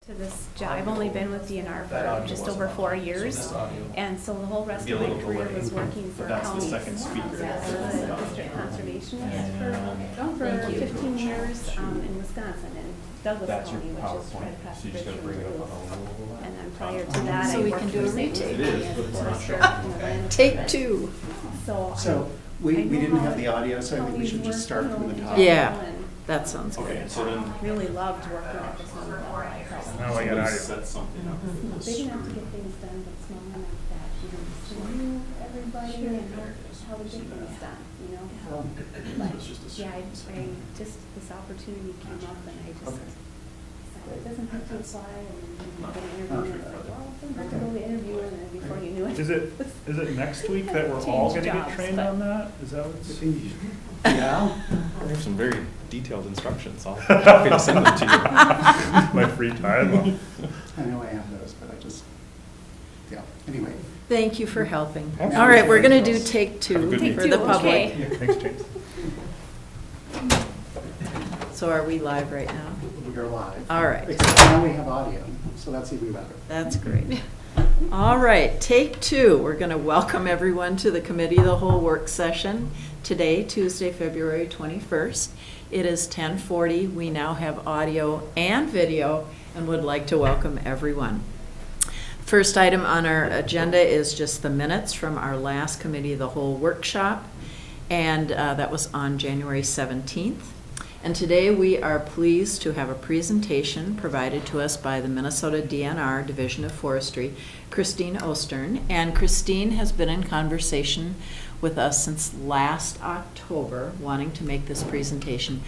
To this job, I've only been with DNR for just over 4 years, and so the whole rest of my career was working for counties as a district conservationist for 15 years in Wisconsin, in Douglas County, which is right across the bridge from Duluth. And then prior to that, So I we worked can do a for St. retake. Louis. Take two. So we didn't have the audio, so I think we should just start from the top. Yeah, that sounds good. Okay, so then. Really loved working at the Summit. Now I got audio. Set something up. Big enough to get things done, but small enough that you know, to know everybody and how to get things done, you know? But, yeah, I just, this opportunity came up and I just decided it doesn't have to apply and then you get an interview and it's like, well, I'm going to go to the interview and then before you knew it. Is it next week that we're all gonna get trained on that? Is that what's? Yeah. I have some very detailed instructions. I'll be happy to send them to you. My free time? I know I have those, but I just, yeah, anyway. Thank you for helping. Absolutely. All right, we're going to do take Have a two good for meeting. the Take two, public. okay. Thanks, James. So are we live right now? We are live. All right. Except now we have audio, so that's even better. That's great. All right, take two. We're going to welcome everyone to the Committee of the Whole work session today, Tuesday, February 21st. It is 10:40. We now have audio and video and would like to welcome everyone. First item on our agenda is just the minutes from our last Committee of the Whole workshop, and that was on January 17th. And today we are pleased to have a presentation provided to us by the Minnesota DNR Division of Forestry, Christine Ostern. And Christine has been in conversation with us since last October, wanting to make this presentation.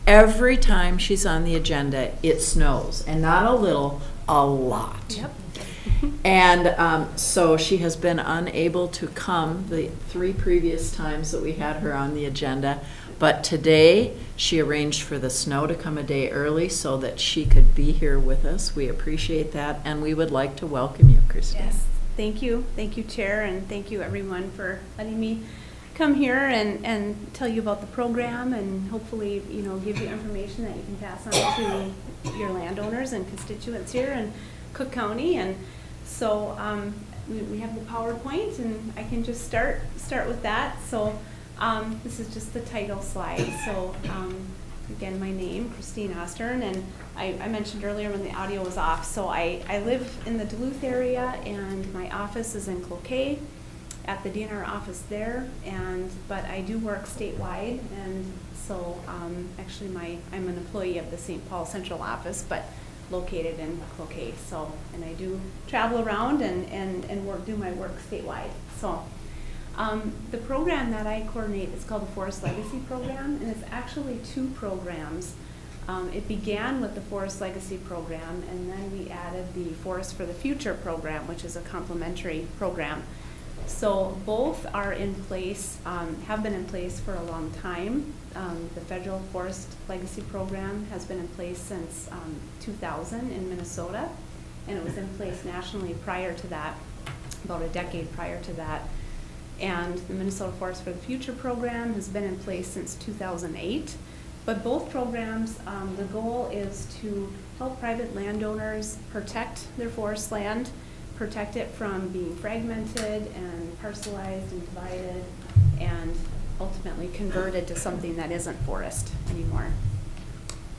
Every time she's on the agenda, it snows, and not a little, a lot. Yep. And so she has been unable to come the 3 previous times that we had her on the agenda. But today, she arranged for the snow to come a day early so that she could be here with us. We appreciate that, and we would like to welcome you, Christine. Yes, thank you. Thank you, Chair, and thank you, everyone, for letting me come here and tell you about the program and hopefully, you know, give you information that you can pass on to your landowners and constituents here in Cook County. And so we have the PowerPoint, and I can just start with that. So this is just the title slide. So again, my name, Christine Ostern, and I mentioned earlier when the audio was off. So I live in the Duluth area, and my office is in Cloquet at the DNR office there. But I do work statewide, and so actually I'm an employee of the St. Paul Central office, but located in Cloquet. So, and I do travel around and do my work statewide. So. The program that I coordinate is called the Forest Legacy Program, and it's actually 2 programs. It began with the Forest Legacy Program, and then we added the Forest for the Future program, which is a complementary program. So both are in place, have been in place for a long time. The Federal Forest Legacy Program has been in place since 2000 in Minnesota, and it was in place nationally prior to that, about a decade prior to that. And the Minnesota Forest for the Future program has been in place since 2008. But both programs, the goal is to help private landowners protect their forest land, protect it from being fragmented and parcelized and divided, and ultimately converted to something that isn't forest anymore.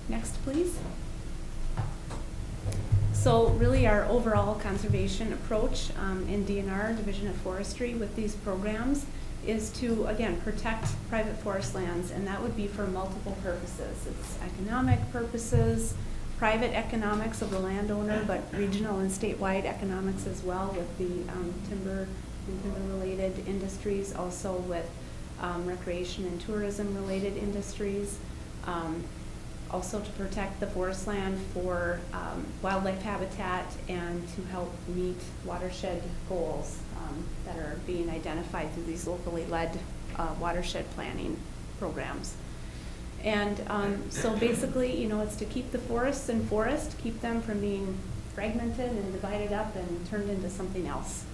Next, please. So really our overall conservation approach in DNR, Division of Forestry, with these programs is to, again, protect private forest lands, and that would be for multiple purposes. It's economic purposes, private economics of the landowner, but regional and statewide economics as well with the timber and timber-related industries, also with recreation and tourism-related industries. Also to protect the forest land for wildlife habitat and to help meet watershed goals that are being identified through these locally led watershed planning programs. And so basically, you know, it's to keep the forests in forest, keep them from being fragmented and divided up and turned into something else.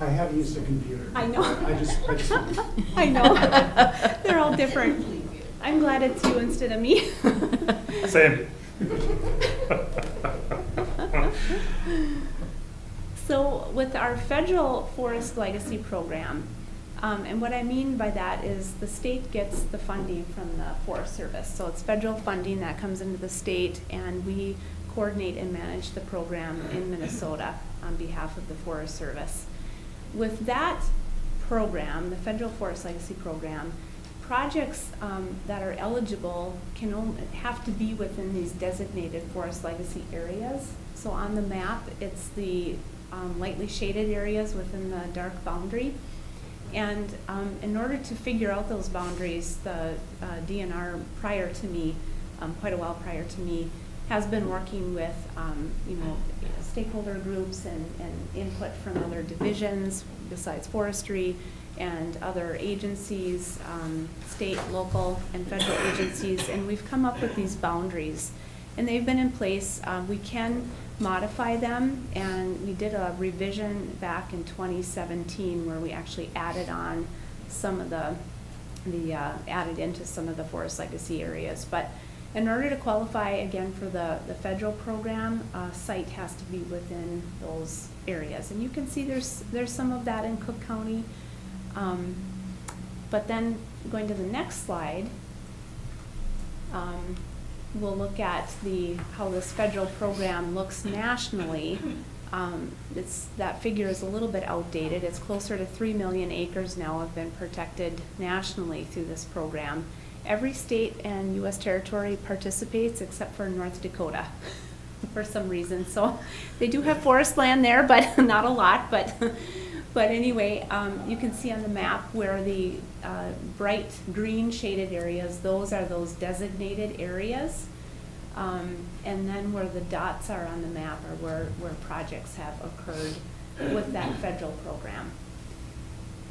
I have used a computer. I know. I just I know. They're all different. I'm glad it's you instead of me. Same. So with our federal forest legacy program, and what I mean by that is the state gets the funding from the Forest Service. So it's federal funding that comes into the state, and we coordinate and manage the program in Minnesota on behalf of the Forest Service. With that program, the Federal Forest Legacy Program, projects that are eligible can only have to be within these designated forest legacy areas. So on the map, it's the lightly shaded areas within the dark boundary. And in order to figure out those boundaries, the DNR prior to me, quite a while prior to me, has been working with stakeholder groups and input from other divisions besides forestry and other agencies, state, local, and federal agencies, and we've come up with these boundaries. And they've been in place. We can modify them, and we did a revision back in 2017 where we actually added on some of added into some of the forest legacy areas. But in order to qualify again for the federal program, a site has to be within those areas. And you can see there's some of that in Cook County. But then going to the next slide, we'll look at how this federal program looks nationally. That figure is a little bit outdated. It's closer to 3 million acres now have been protected nationally through this program. Every state and U.S. territory participates except for North Dakota for some reason. So they do have forest land there, but not a lot. But anyway, you can see on the map where the bright green shaded areas, those are those designated areas. And then where the dots are on the map are where projects have occurred with that federal program.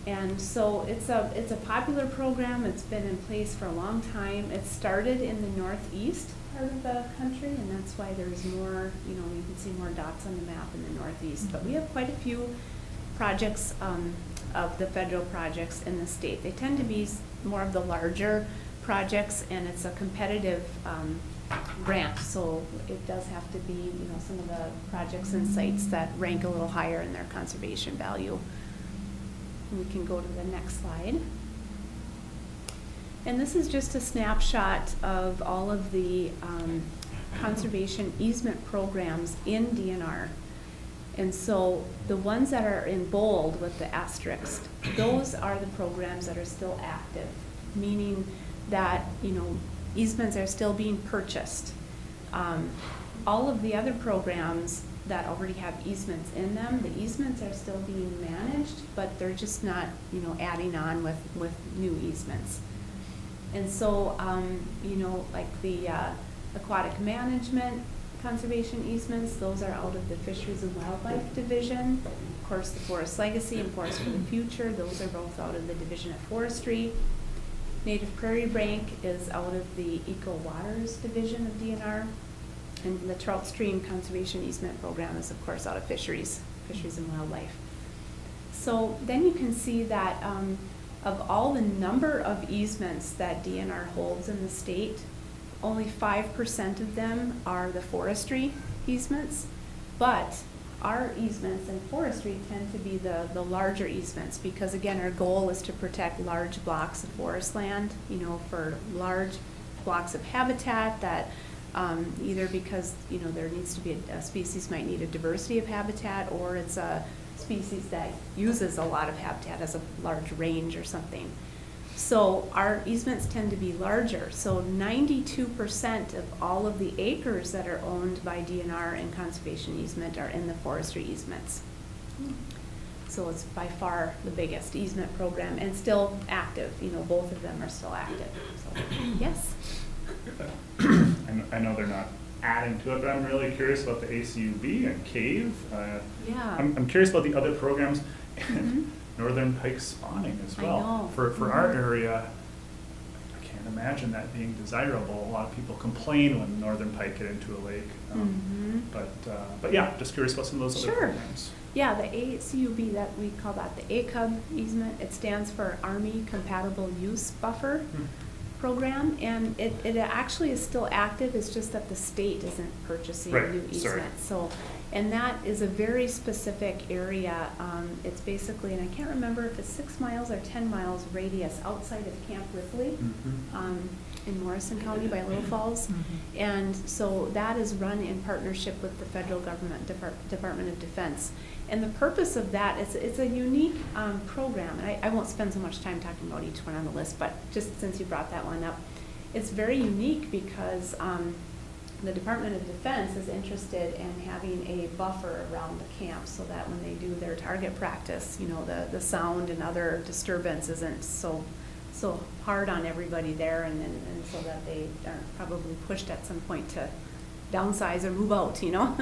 And so it's a popular program. It's been in place for a long time. It started in the northeast part of the country, and that's why there's more, you can see more dots on the map in the northeast. But we have quite a few projects of the federal projects in the state. They tend to be more of the larger projects, and it's a competitive grant, so it does have to be, some of the projects and sites that rank a little higher in their conservation value. We can go to the next slide. And this is just a snapshot of all of the conservation easement programs in DNR. And so the ones that are in bold with the asterisk, those are the programs that are still active, meaning that, easements are still being purchased. All of the other programs that already have easements in them, the easements are still being managed, but they're just not, adding on with new easements. And so, like the aquatic management conservation easements, those are out of the Fisheries and Wildlife Division. Of course, the Forest Legacy and Forest for the Future, those are both out of the Division of Forestry. Native Prairie Bank is out of the Eco Waters Division of DNR. And the Trout Stream Conservation Easement Program is, of course, out of Fisheries and Wildlife. So then you can see that of all the number of easements that DNR holds in the state, only 5% of them are the forestry easements, but our easements in forestry tend to be the larger easements because, again, our goal is to protect large blocks of forest land, for large blocks of habitat that either because, there needs to be a species might need a diversity of habitat, or it's a species that uses a lot of habitat as a large range or something. So our easements tend to be larger. So 92% of all of the acres that are owned by DNR and conservation easement are in the forestry easements. So it's by far the biggest easement program and still active. Both of them are still active. So, yes? I know they're not adding to it, but I'm really curious about the ACUB and CAVE. Yeah. I'm curious about the other programs. Northern pike spawning as well. I know. For our area, I can't imagine that being desirable. A lot of people complain when northern pike get into a lake. But yeah, just curious about some of those other programs. Yeah, the ACUB, that we call that the ACUB easement, it stands for Army Compatible Use Buffer Hmm. Program, and it actually is still active, it's just that the state isn't purchasing Right, new sorry. easements. So, and that is a very specific area, it's basically, and I can't remember if it's 6 miles or 10 miles radius outside of Camp Ripley, Mhm. in Morrison County by Little Falls. And so that is run in partnership with the federal government, Department of Defense. And the purpose of that is, it's a unique program, and I won't spend so much time talking about each one on the list, but just since you brought that one up, it's very unique because the Department of Defense is interested in having a buffer around the camp so that when they do their target practice, you know, the sound and other disturbance isn't so hard on everybody there, and so that they aren't probably pushed at some point to downsize or move out, you know?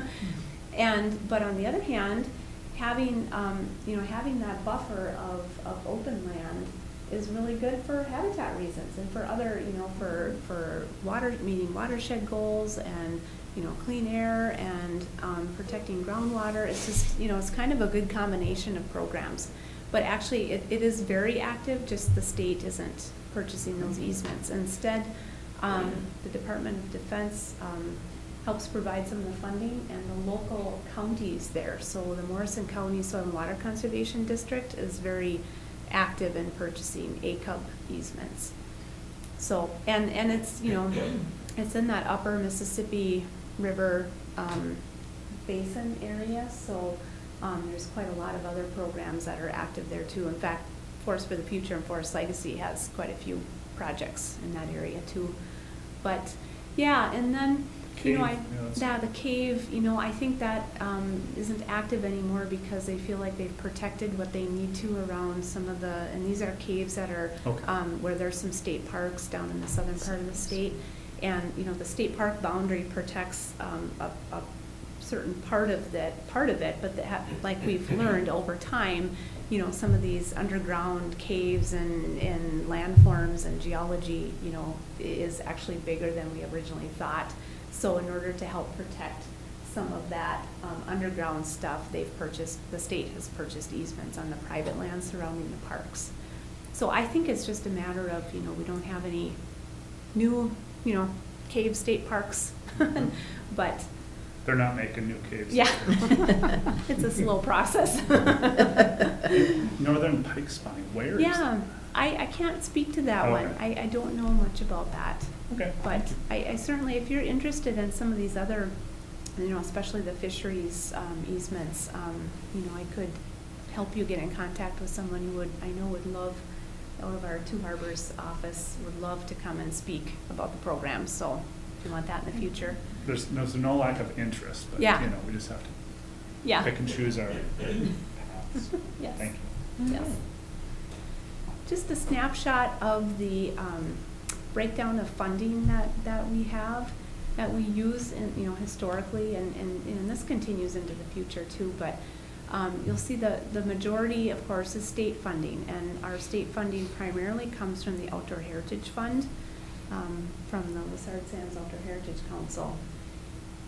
But on the other hand, having that buffer of open land is really good for habitat reasons and for other, you know, for meeting watershed goals and, you know, clean air and protecting groundwater. It's just, you know, it's kind of a good combination of programs. But actually, it is very active, just the state isn't purchasing those easements. Instead, the Department of Defense helps provide some of the funding, and the local counties there. So the Morrison County Soil and Water Conservation District is very active in purchasing ACUB easements. So, and it's, you know, it's in that upper Mississippi River basin area, so there's quite a lot of other programs that are active there too. In fact, Forest for the Future and Forest Legacy has quite a few projects in that area too. But yeah, and then, you know, the cave, you know, I think that isn't active anymore because they feel like they've protected what they need to around some of the, and these are caves that are, Okay. where there's some state parks down in the southern part of the state. And, you know, the state park boundary protects a certain part of it, but like we've learned over time, you know, some of these underground caves and landforms and geology, you know, is actually bigger than we originally thought. So in order to help protect some of that underground stuff, the state has purchased easements on the private land surrounding the parks. So I think it's just a matter of, you know, we don't have any new, you know, cave state parks, but They're not making new caves. yeah, it's a slow process. Northern Pike Spine, where is Yeah, that? I can't speak to that Oh, one. okay. I don't know much about that. Okay. But I certainly, if you're interested in some of these other, you know, especially the fisheries easements, you know, I could help you get in contact with someone who would love, out of our Two Harbors office, would love to come and speak about the program. So if you want that in the future. There's no lack of interest, but, Yeah. you know, we just have to Yeah. pick and choose our paths. Yes. Thank you. Yes. Just a snapshot of the breakdown of funding that we have, that we use in, you know, historically, and this continues into the future too, but you'll see the majority, of course, is state funding, and our state funding primarily comes from the Outdoor Heritage Fund, from the Lessard Sands Outdoor Heritage Council.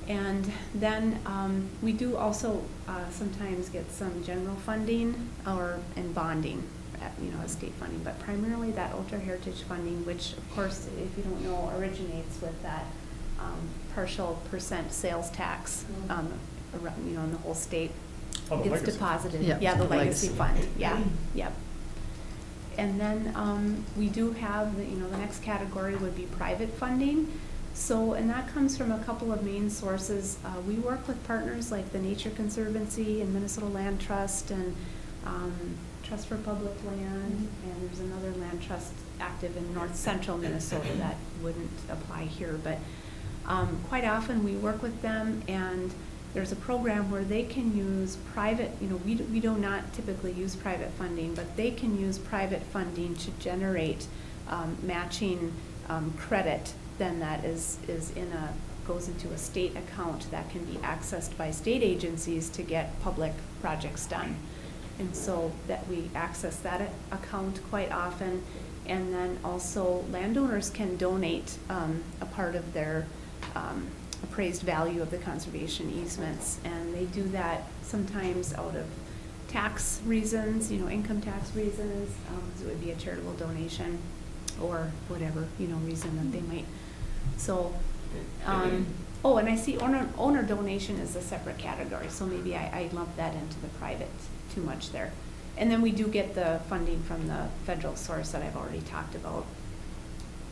And then we do also sometimes get some general funding and bonding, you know, as state funding, but primarily that Outdoor Heritage funding, which of course, if you don't know, originates with that partial % sales tax, around, you know, in the whole state. Oh, the Gets legacy. deposited. Yep, Yeah, the the legacy legacy. fund, yeah, yep. And then we do have, you know, the next category would be private funding. So, and that comes from a couple of main sources. We work with partners like the Nature Conservancy and Minnesota Land Trust and Trust for Public Land, and there's another land trust active in north central Minnesota that wouldn't apply here. But quite often we work with them, and there's a program where they can use private, you know, we do not typically use private funding, but they can use private funding to generate matching credit then that goes into a state account that can be accessed by state agencies to get public projects done. And so that we access that account quite often, and then also landowners can donate a part of their appraised value of the conservation easements. And they do that sometimes out of tax reasons, income tax reasons, 'cause it would be a charitable donation or whatever, reason that they might. So, oh, and I see owner donation is a separate category, so maybe I lumped that into the private too much there. And then we do get the funding from the federal source that I've already talked about.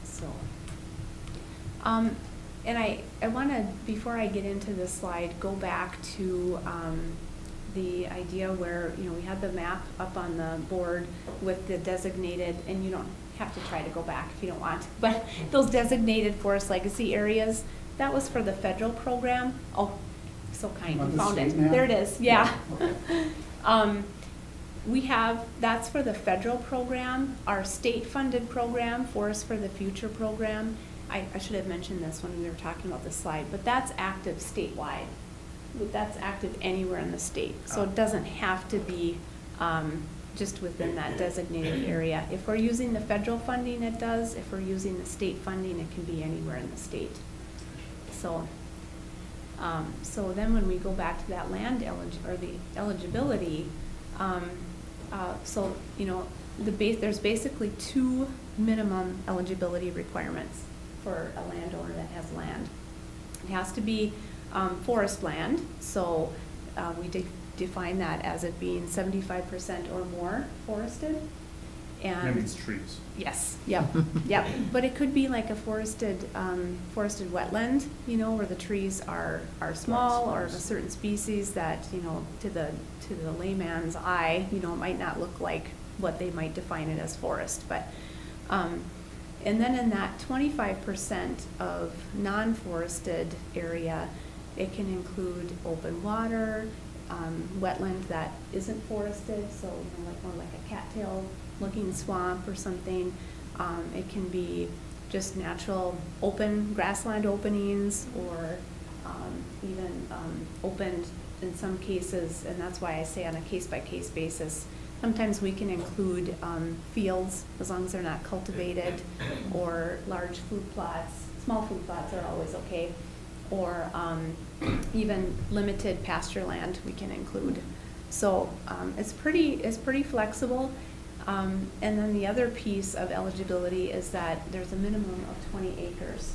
So, and I want to, before I get into this slide, go back to the idea where, we had the map up on the board with the designated, and you don't have to try to go back if you don't want, but those designated forest legacy areas, that was for the federal program. Oh, so kind, Want you the found it. state map? There it is, yeah. Okay. That's for the federal program. Our state-funded program, Forest for the Future program, I should have mentioned this when we were talking about this slide, but that's active statewide. That's active anywhere in the state, so it doesn't have to be just within that designated area. If we're using the federal funding, it does. If we're using the state funding, it can be anywhere in the state. So, so then when we go back to that land the eligibility, so there's basically 2 minimum eligibility requirements for a landowner that has land. It has to be forest land, so we define that as it being 75% or more forested. And That means trees. yes, yep, yep. But it could be like a forested wetland, where the trees are small or of a certain species that, to the layman's eye, it might not look like what they might define it as forest. But and then in that 25% of non-forested area, it can include open water, wetland that isn't forested, so more like a cattail looking swamp or something. It can be just natural open grassland openings, or even opened in some cases, and that's why I say on a case-by-case basis. Sometimes we can include fields as long as they're not cultivated, or large food plots. Small food plots are always okay, or even limited pasture land we can include. So it's pretty flexible. And then the other piece of eligibility is that there's a minimum of 20 acres.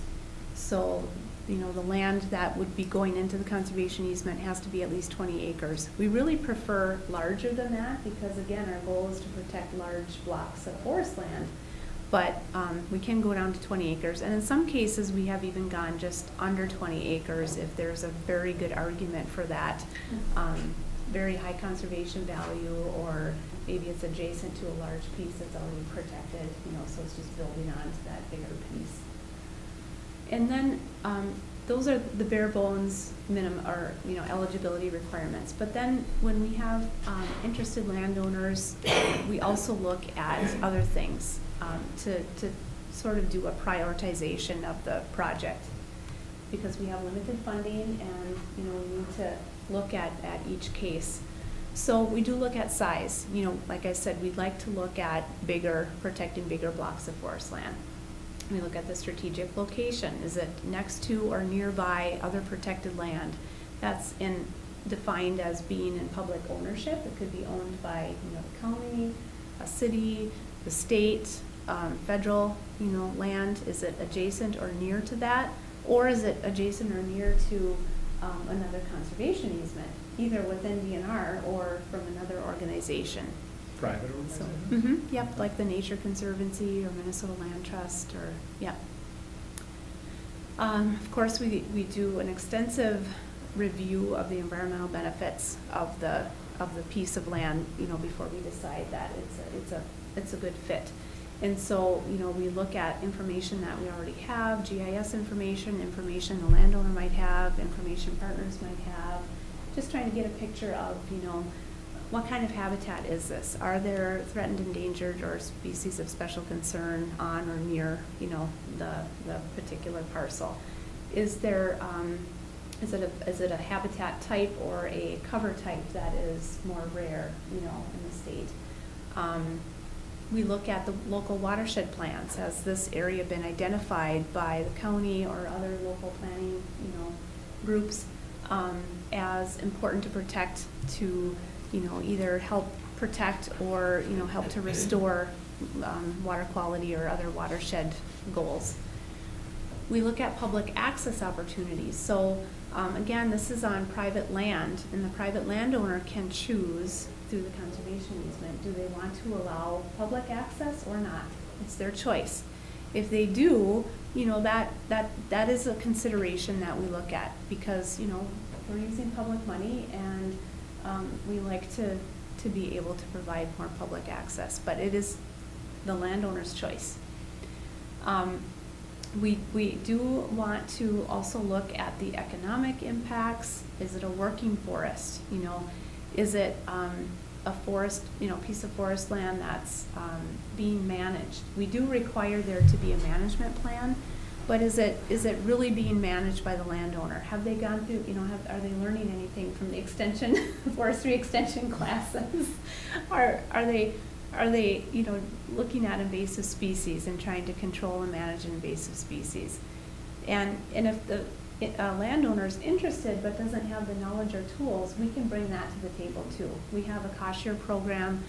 So, the land that would be going into the conservation easement has to be at least 20 acres. We really prefer larger than that because, again, our goal is to protect large blocks of forest land. But we can go down to 20 acres. And in some cases, we have even gone just under 20 acres if there's a very good argument for that. Very high conservation value, or maybe it's adjacent to a large piece that's already protected, so it's just building on to that bigger piece. And then those are the bare bones minimum, or eligibility requirements. But then when we have interested landowners, we also look at other things to sort of do a prioritization of the project, because we have limited funding, and we need to look at each case. So we do look at size. Like I said, we'd like to look at protecting bigger blocks of forest land. We look at the strategic location. Is it next to or nearby other protected land? That's defined as being in public ownership. It could be owned by the county, a city, the state, federal land. Is it adjacent or near to that? Or is it adjacent or near to another conservation easement, either within DNR or from another organization? Private So, organizations? yep, like the Nature Conservancy or Minnesota Land Trust, or yep. Of course, we do an extensive review of the environmental benefits of the piece of land, before we decide that it's a good fit. And so, we look at information that we already have, GIS information the landowner might have, information partners might have, just trying to get a picture of, what kind of habitat is this? Are there threatened, endangered, or species of special concern on or near, the particular parcel? Is there, is it a habitat type or a cover type that is more rare, in the state? We look at the local watershed plans. Has this area been identified by the county or other local planning, groups as important to protect, to, either help protect or, help to restore water quality or other watershed goals. We look at public access opportunities. So again, this is on private land, and the private landowner can choose through the conservation easement, do they want to allow public access or not? It's their choice. If they do, that is a consideration that we look at, because, we're using public money, and we like to be able to provide more public access, but it is the landowner's choice. We do want to also look at the economic impacts. Is it a working forest? Is it a forest, piece of forest land that's being managed? We do require there to be a management plan, but is it really being managed by the landowner? Have they gone through, are they learning anything from the extension, forestry extension classes? Are they, looking at invasive species and trying to control and manage invasive species? And if the landowner is interested but doesn't have the knowledge or tools, we can bring that to the table too. We have a cost share program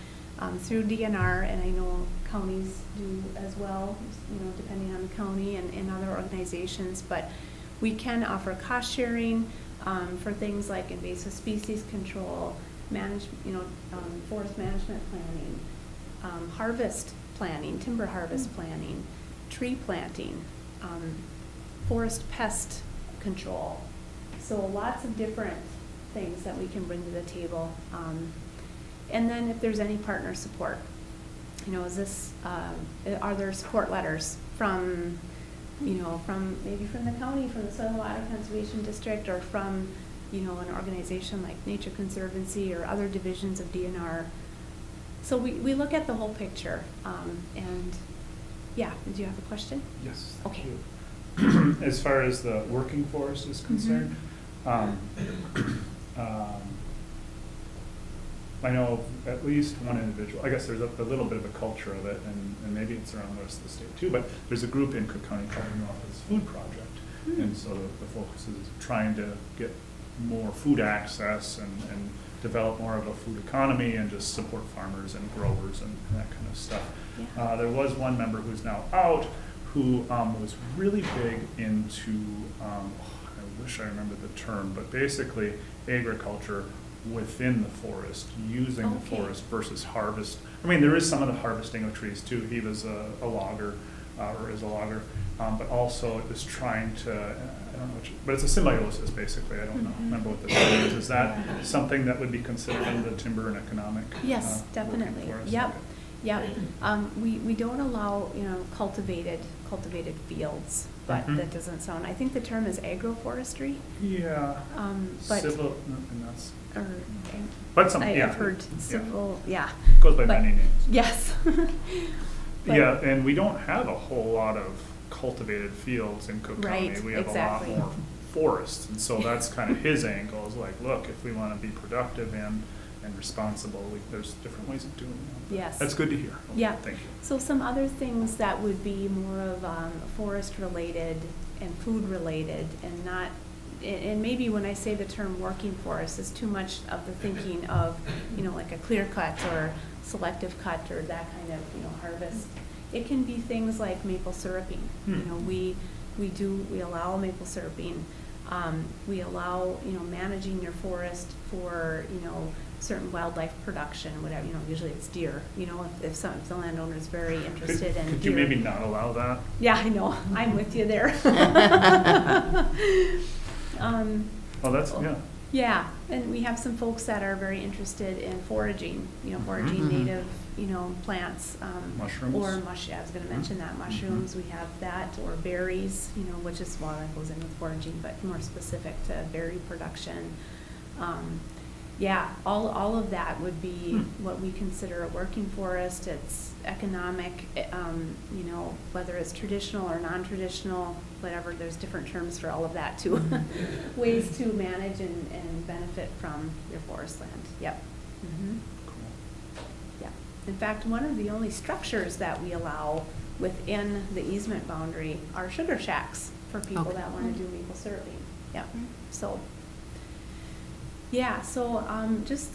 through DNR, and I know counties do as well, depending on the county and other organizations, but we can offer cost sharing for things like invasive species control, forest management planning, harvest planning, timber harvest planning, tree planting, forest pest control. So lots of different things that we can bring to the table. And then if there's any partner support, is this, are there support letters from maybe from the county, from the Soil and Water Conservation District, or from, an organization like Nature Conservancy or other divisions of DNR. So we look at the whole picture. And yeah, did you have a question? Yes. Okay. As far as the working forest is concerned, I know of at least one individual. I guess there's a little bit of a culture of it, and maybe it's around the rest of the state too, but there's a group in Cook County called the Northwest Food Project. And so the focus is trying to get more food access and develop more of a food economy and just support farmers and growers and that kind of stuff. Yeah. There was one member who's now out who was really big into, I wish I remembered the term, but basically agriculture within the forest, using the forest versus harvest. I mean, there is some of the harvesting of trees too. He was a logger, or is a logger, but also it was trying to, I don't know which, but it's a symbiosis basically. I don't know, remember what the term is. Is that something that would be considered in the timber and economic? Yes, definitely. Yep. Okay. Yeah, we don't allow, cultivated fields, but that doesn't sound, I think the term is agroforestry. Yeah. But Civil, and that's, or, but something, yeah. I've heard civil, yeah. Goes by But- many names. Yes. But- Yeah, and we don't have a whole lot of cultivated fields in Cook County. Right, We have exactly. a lot more forests, and so that's kind of his angle, is like, look, if we want to be productive and responsible, there's different ways of doing it. Yes. That's good to hear. Yeah. Thank you. So some other things that would be more of forest related and food related, and not, and maybe when I say the term working forest is too much of the thinking of, like a clear cut or selective cut or that kind of, harvest. It can be things like maple syruping. We allow maple syruping. We allow, managing your forest for, certain wildlife production, whatever, usually it's deer, if the landowner is very interested in Could you deer. maybe not allow that? Yeah, I know, I'm with you there. Oh, that's, yeah. Yeah, and we have some folks that are very interested in foraging, foraging native, plants. Mushrooms? Or I was gonna mention that, mushrooms, we have that, or berries, which is, well, that goes in with foraging, but more specific to berry production. Yeah, all of that would be what we consider a working forest. It's economic, whether it's traditional or non-traditional, whatever, there's different terms for all of that too. Ways to manage and benefit from your forest land. Yep. Cool. Yeah. In fact, one of the only structures that we allow within the easement boundary are sugar shacks for people Okay. that want to do maple syruping. Yeah, so, yeah, so just,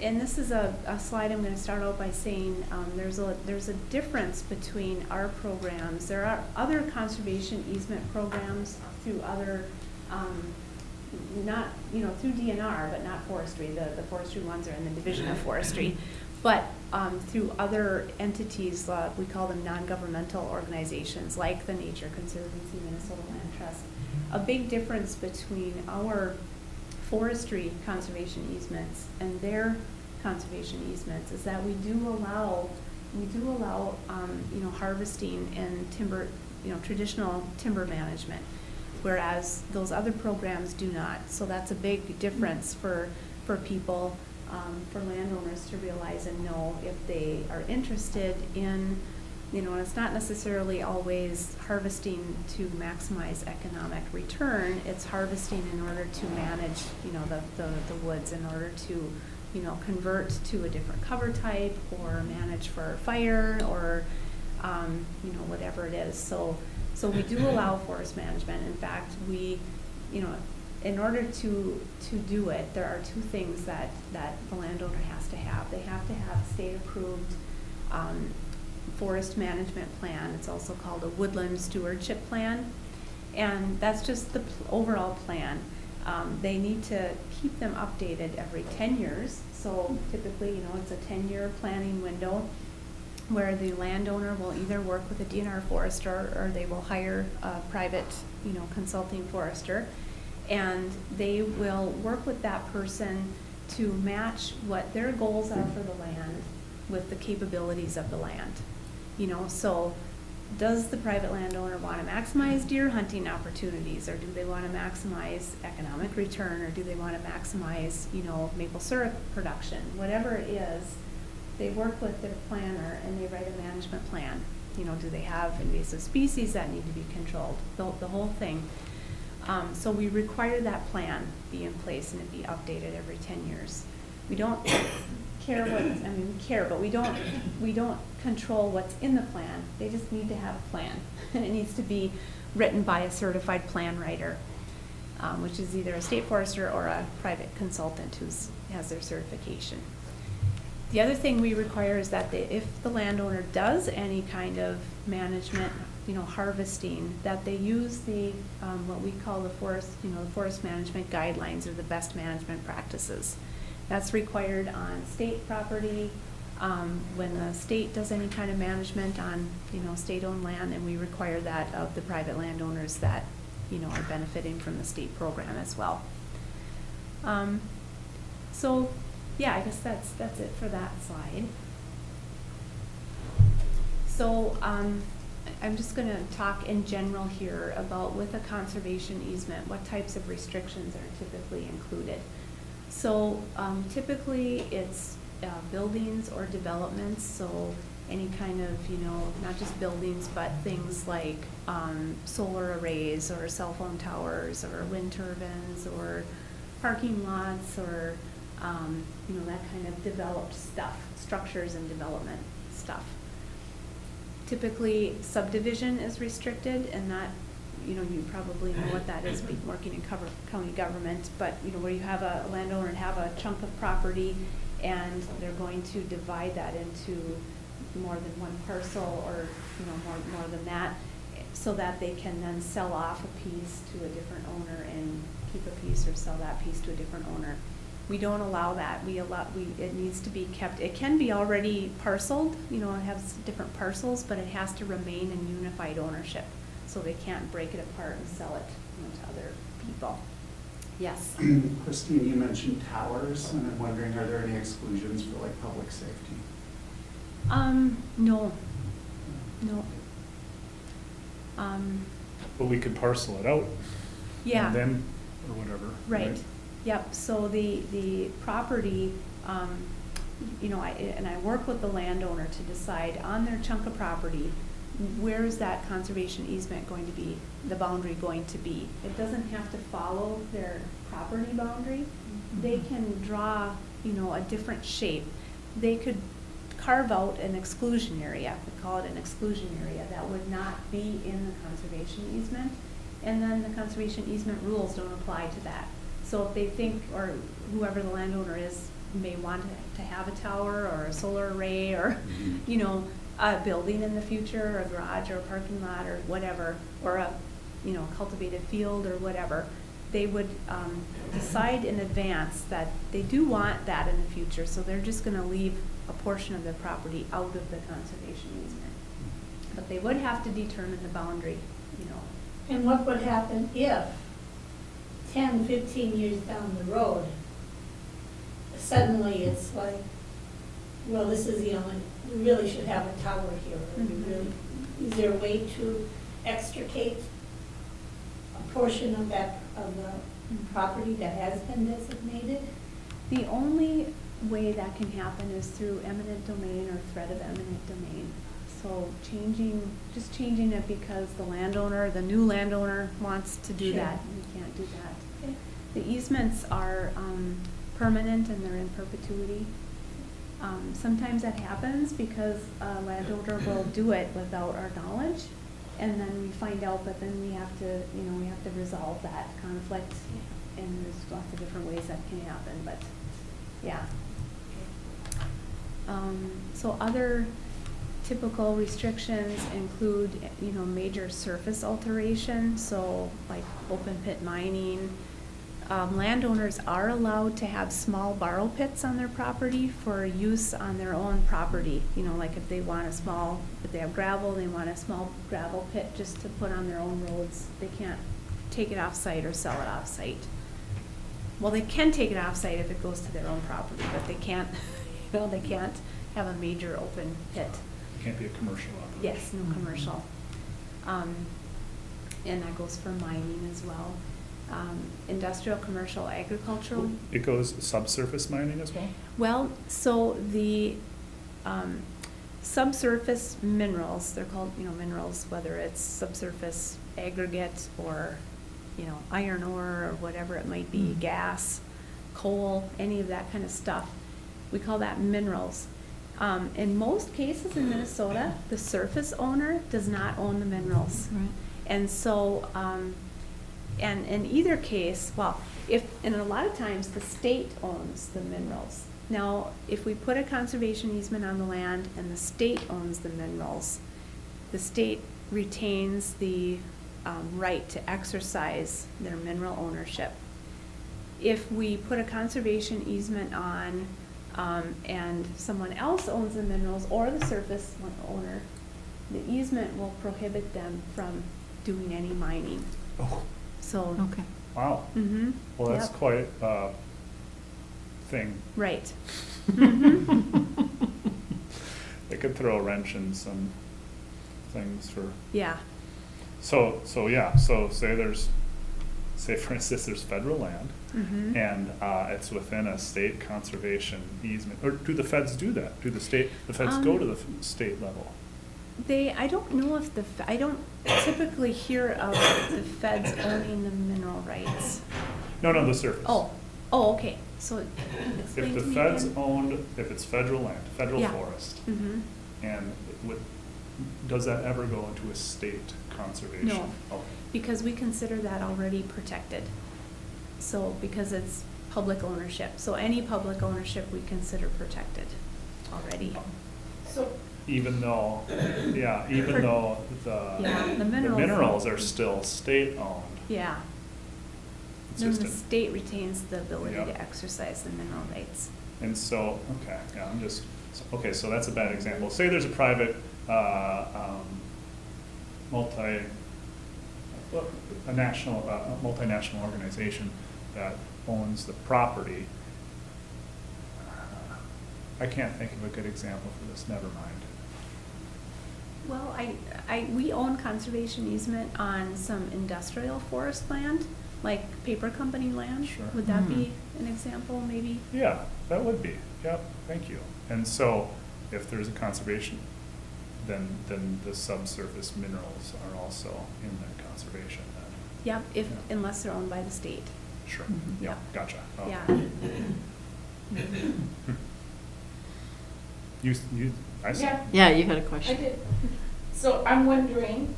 and this is a slide I'm going to start out by saying there's a difference between our programs. There are other conservation easement programs through other, not, through DNR, but not forestry. The forestry ones are in the Division of Forestry. But through other entities, we call them non-governmental organizations, like the Nature Conservancy, Minnesota Land Trust. A big difference between our forestry conservation easements and their conservation easements is that we do allow harvesting and timber, traditional timber management, whereas those other programs do not. So that's a big difference for people, for landowners to realize and know if they are interested in, and it's not necessarily always harvesting to maximize economic return. It's harvesting in order to manage, the woods, in order to, convert to a different cover type or manage for fire or, whatever it is. So we do allow forest management. In fact, we, in order to do it, there are two things that the landowner has to have. They have to have state-approved forest management plan. It's also called a woodland stewardship plan, and that's just the overall plan. They need to keep them updated every 10 years. So typically, it's a 10-year planning window where the landowner will either work with a DNR forester or they will hire a private, consulting forester, and they will work with that person to match what their goals are for the land with the capabilities of the land. So does the private landowner want to maximize deer hunting opportunities, or do they want to maximize economic return, or do they want to maximize, maple syrup production? Whatever it is, they work with their planner and they write a management plan. Do they have invasive species that need to be controlled? The whole thing. So we require that plan be in place and it be updated every 10 years. We don't care we care, but we don't control what's in the plan. They just need to have a plan. And it needs to be written by a certified plan writer, which is either a state forester or a private consultant who has their certification. The other thing we require is that if the landowner does any kind of management, harvesting, that they use the what we call the forest management guidelines, or the best management practices. That's required on state property, when the state does any kind of management on, state-owned land, and we require that of the private landowners that, are benefiting from the state program as well. So, yeah, I guess that's it for that slide. So, I'm just going to talk in general here about, with a conservation easement, what types of restrictions are typically included. So typically it's buildings or developments, so any kind of, not just buildings, but things like solar arrays or cell phone towers or wind turbines or parking lots or, that kind of developed stuff, structures and development stuff. Typically subdivision is restricted, and that, you probably know what that is, being working in county government, but, where you have a landowner and have a chunk of property and they're going to divide that into more than one parcel, or, more than that, so that they can then sell off a piece to a different owner and keep a piece, or sell that piece to a different owner. We don't allow that. It needs to be kept. It can be already parceled, it has different parcels, but it has to remain in unified ownership. So they can't break it apart and sell it, to other people. Yes? Christine, you mentioned towers, and I'm wondering, are there any exclusions for like public safety? No. But we could parcel it out. Yeah. And then, or whatever. Right. Yep. So the property, I work with the landowner to decide on their chunk of property, where is that conservation easement going to be, the boundary going to be. It doesn't have to follow their property boundary. They can draw, a different shape. They could carve out an exclusion area, we call it an exclusion area, that would not be in the conservation easement. And then the conservation easement rules don't apply to that. So if they think, or whoever the landowner is, may want to have a tower or a solar array or, you know, a building in the future, or a garage or a parking lot or whatever, or a, you know, cultivated field or whatever, they would decide in advance that they do want that in the future, so they're just gonna leave a portion of their property out of the conservation easement. But they would have to determine the boundary, you know. And what would happen if 10, 15 years down the road, suddenly it's like, well, this is the only, we really should have a tower here. Or we really, is there a way to extricate a portion of that, of the property that has been designated? The only way that can happen is through eminent domain or threat of eminent domain. So just changing it because the landowner, the new landowner wants to do Sure. that, we can't do that. Okay. The easements are permanent and they're in perpetuity. Sometimes that happens because a landowner will do it without our knowledge, and then we find out, but then we have to, you know, we have to resolve that conflict, and there's lots of different ways that can happen, but, yeah. So other typical restrictions include, you know, major surface alteration, so like open pit mining. Landowners are allowed to have small borrow pits on their property for use on their own property. You know, like if they want if they have gravel, they want a small gravel pit just to put on their own roads. They can't take it off-site or sell it off-site. Well, they can take it off-site if it goes to their own property, but they can't, you know, they can't have a major open pit. It can't be a commercial operation. Yes, no commercial. And that goes for mining as well. Industrial, commercial, agricultural. It goes subsurface mining as well? Well, so the subsurface minerals, they're called, you know, minerals, whether it's subsurface aggregate or, you know, iron ore or whatever it might be, gas, coal, any of that kind of stuff. We call that minerals. In most cases in Minnesota, the surface owner does not own the minerals. Right. And so, and in either case, well, and a lot of times the state owns the minerals. Now, if we put a conservation easement on the land and the state owns the minerals, the state retains the right to exercise their mineral ownership. If we put a conservation easement on and someone else owns the minerals or the surface owner, the easement will prohibit them from doing any mining. Oh, So. Okay. wow. Mm-hmm. Well, that's Yep. quite a thing. Right. Mm-hmm. It could throw a wrench in some things for, Yeah. so say for instance, there's federal land, Mm-hmm. and it's within a state conservation easement, or do the feds do that? Do the feds go to the state level? I don't know if I don't typically hear of the feds owning the mineral rights. No, the surface. Oh, okay. So explain If to the me feds again. owned, if it's federal land, federal Yeah. forest, Mm-hmm. and does that ever go into a state conservation? No. Okay. Because we consider that already protected. So, because it's public ownership. So any public ownership we consider protected already. So, Even though the Yeah, the minerals- minerals are still state-owned. Yeah. It's Then just the a- state retains the ability Yeah. to exercise the mineral rights. And so, okay, yeah, so that's a bad example. Say there's a private, multinational organization that owns the property. I can't think of a good example for this, never mind. Well, we own conservation easement on some industrial forest land, like paper company land. Sure. Would that be an example, maybe? Yeah, that would be, yep, thank you. And so, if there's a conservation, then the subsurface minerals are also in that conservation then. Yep, Yeah. unless they're owned by the state. Sure, Mhm. yeah, Yep. gotcha. Oh. Yeah. I see. Yeah, Yeah, you had a I question. did. So I'm wondering,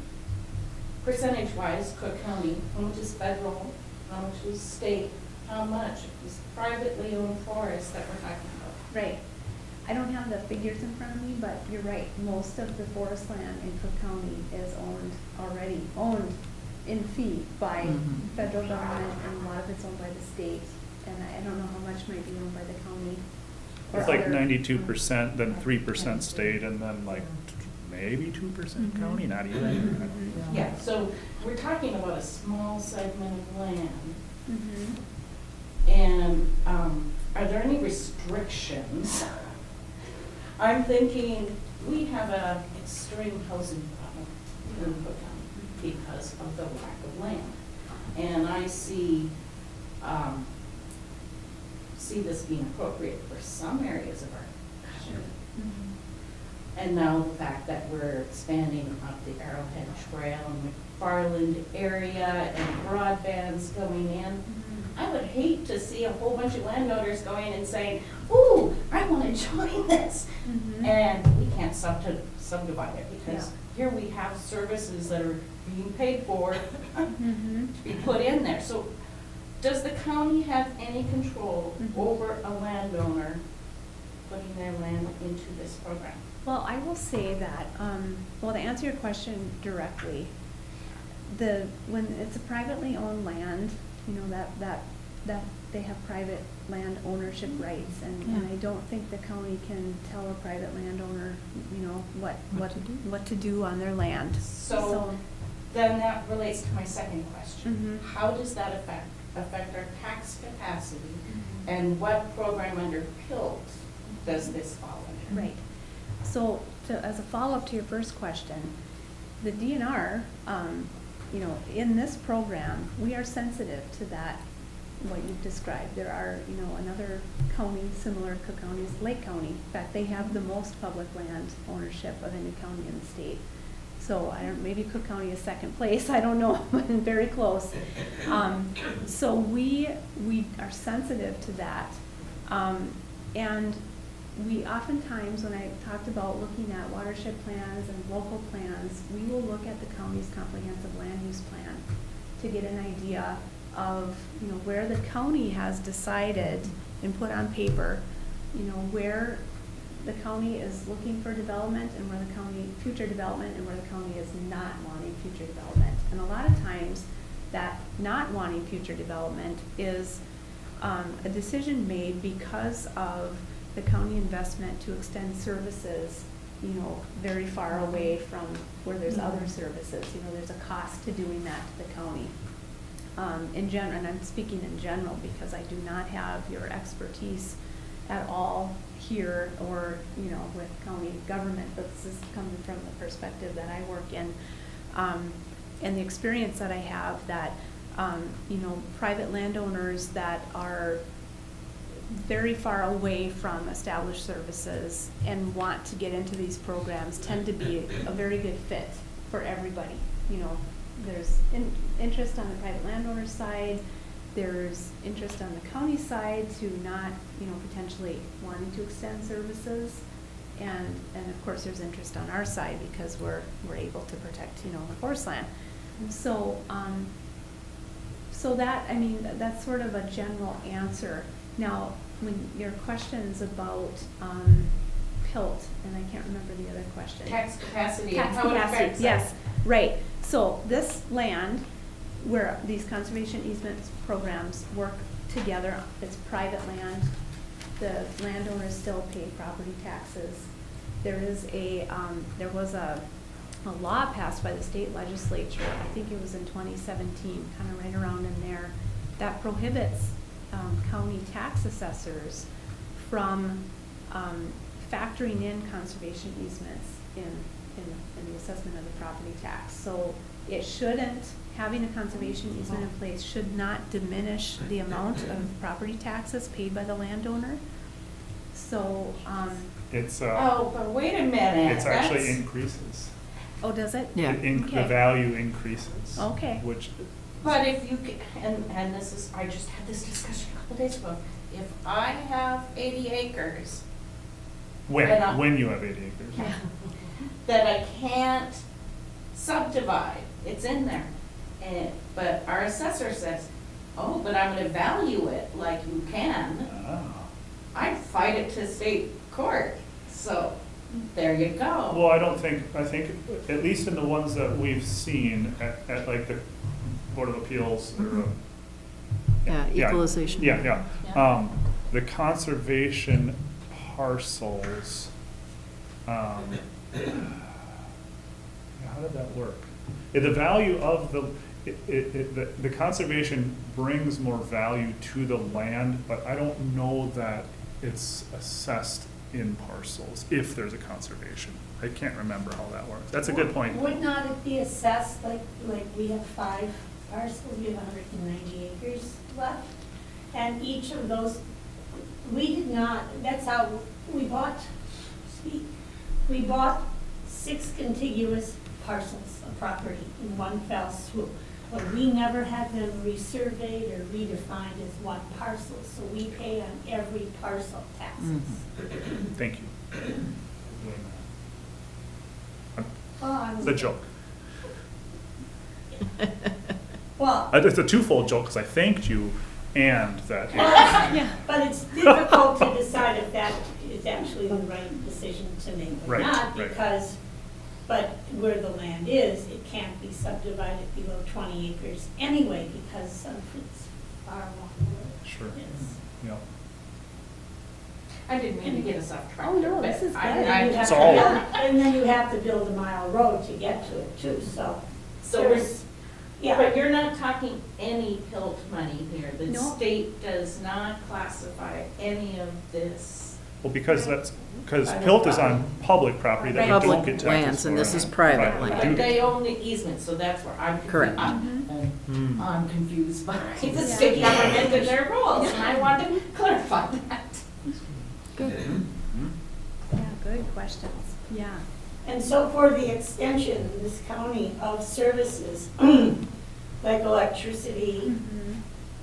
percentage-wise, Cook County, how much is federal, how much is state, how much is privately owned forest that we're talking about? Right. I don't have the figures in front of me, but you're right, most of the forest land in Cook County is already owned in fee by Mhm. federal government, and a lot of it's owned by the state, and I don't know how much might be owned by the county. or It's like other- 92%, then 3% state, and then like maybe 2% Mhm. county, not even. Mhm. Yeah, so we're talking about a small segment of land. Mhm. And are there any restrictions? I'm thinking, we have an extreme housing problem in Cook County because of the lack of land. And I see this being appropriate for some areas of our county. Mhm. And now the fact that we're expanding up the Arrowhead Trail and McFarland area and broadband's going in, Mhm. I would hate to see a whole bunch of landowners going and saying, ooh, I want to join this. Mhm. And we can't subdivide it because Yeah. here we have services that are being paid for Mhm. to be put in there. So does the county have any control Mhm. over a landowner putting their land into this program? Well, I will say that, well, to answer your question directly, when it's a privately owned land, you know, that they have private land ownership rights, and Yeah. I don't think the county can tell a private landowner, you know, what to do on their land. So then that relates to my second question. Mhm. How does that affect our tax capacity? And what program under PILT does this fall under? Right. So, as a follow-up to your first question, the DNR, you know, in this program, we are sensitive to that, what you've described. There are, you know, another county similar to Cook County is Lake County. In fact, they have the most public land ownership of any county in the state. So maybe Cook County is second place, I don't know, but very close. So we are sensitive to that. And we oftentimes, when I talked about looking at watershed plans and local plans, we will look at the county's comprehensive land use plan to get an idea of, you know, where the county has decided and put on paper, you know, where the county is looking for development and where the county, future development, and where the county is not wanting future development. And a lot of times, that not wanting future development is a decision made because of the county investment to extend services, you know, very far away from where there's other services. You know, there's a cost to doing that to the county. In general, and I'm speaking in general because I do not have your expertise at all here or, you know, with county government, but this is coming from the perspective that I work in. And the experience that I have that, you know, private landowners that are very far away from established services and want to get into these programs tend to be a very good fit for everybody. You know, there's interest on the private landowner side, there's interest on the county side to not, you know, potentially wanting to extend services. And of course, there's interest on our side because we're able to protect, you know, the forest land. So, so that, I mean, that's sort of a general answer. Now, when your questions about PILT, and I can't remember the other question. Tax capacity and Tax how it capacity, affects us. yes, right. So this land, where these conservation easements programs work together, it's private land. The landowners still pay property taxes. There is there was a law passed by the state legislature, I think it was in 2017, kind of right around in there, that prohibits county tax assessors from factoring in conservation easements in the assessment of the property tax. So it shouldn't, having a conservation easement in place should not diminish the amount of property taxes paid by the landowner. So, It's, Oh, but wait a minute. it's actually That's- increases. oh, does it? Yeah. The Okay. value increases. Okay. Which, But if you, and this is, I just had this discussion a couple days ago. If I have 80 acres And I- When you have 80 acres. that I can't subdivide. It's in there. But our assessor says, oh, but I'm gonna value it like you can. Ah. I'd fight it to state court. So, there you go. Well, I think, at least in the ones that we've seen at like the Board of Appeals or. Yeah, equalization. Yeah. Yeah. The conservation parcels, how did that work? The value of the conservation brings more value to the land, but I don't know that it's assessed in parcels if there's a conservation. I can't remember how that works. That's a good point. Would not it be assessed, like we have 5 parcels, we have 190 acres left? And each of those, we did not, that's how, we bought 6 contiguous parcels of property in one fell swoop. But we never had them resurveyed or redefined as one parcel, so we pay on every parcel taxes. Thank you. It's a Well, joke. well, It's a twofold joke because I thanked you and that. Yeah. but it's difficult to decide if that is actually the right decision to make or Right, not, right. because, but where the land is, it can't be subdivided below 20 acres anyway, because of its far along the road. Sure. Yes. Yeah. I didn't mean to get us off track. Oh, no, but this is I- good. I- And you have It's to all- build- and then you have to build a mile road to get to it too, so. So we're, there's- Yeah. but you're not talking any PILT money here. The No. state does not classify any of this. Well, because PILT is on public property that we don't Public get taxes lands, and for. this is private Right, we land. do But get- they own the easement, so that's where I'm. Correct. I'm confused by the Yeah. state government and their rules, and I want to clarify that. Yeah, good questions. Yeah. And so for the extension in this county of services, like electricity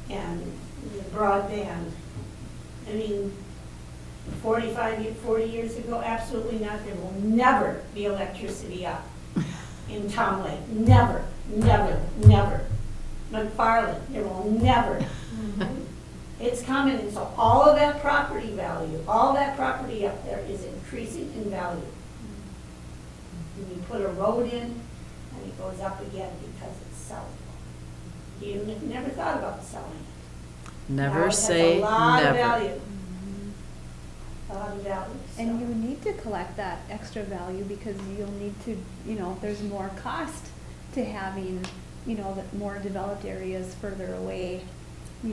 and the broadband, I mean, 40 years ago, absolutely not, there will never be electricity up in Town Lake, never, never, never. McFarland, there will never. It's coming, and so all of that property value, all that property up there is increasing in value. And you put a road in, and it goes up again because it's sellable. You never thought about selling it. Now Never it say has a lot of never. value. A lot of value. And so. you need to collect that extra value because you'll need to, there's more cost to having, the more developed areas further away. I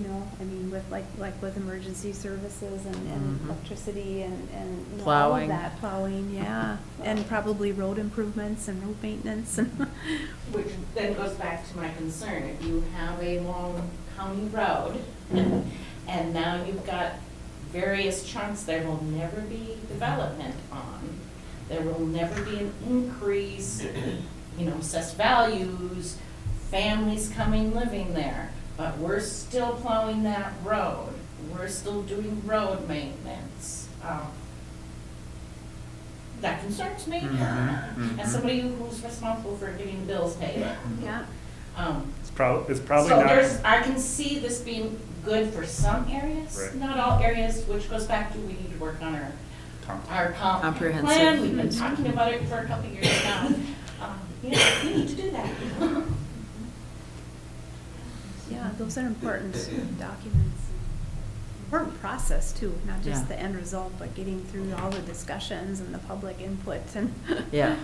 mean, with like with emergency services and electricity and all of Plowing. that, plowing, yeah. And probably road improvements and road maintenance and. Which then goes back to my concern, if you have a long county road, and now you've got various chunks, there will never be development on. There will never be an increase, assessed values, families coming, living there. But we're still plowing that road. We're still doing road maintenance. That concerns me, as somebody who's responsible for getting bills paid. Yeah. It's probably So not. I can see this being good for some areas, Right. not all areas, which goes back to we need to work on our comp Comprehensive. plan. We've been talking about it for a couple of years now. We need to do that. Yeah, those are important documents. Important process too, not just Yeah. the end result, but getting through all the discussions and the public input and. Yeah.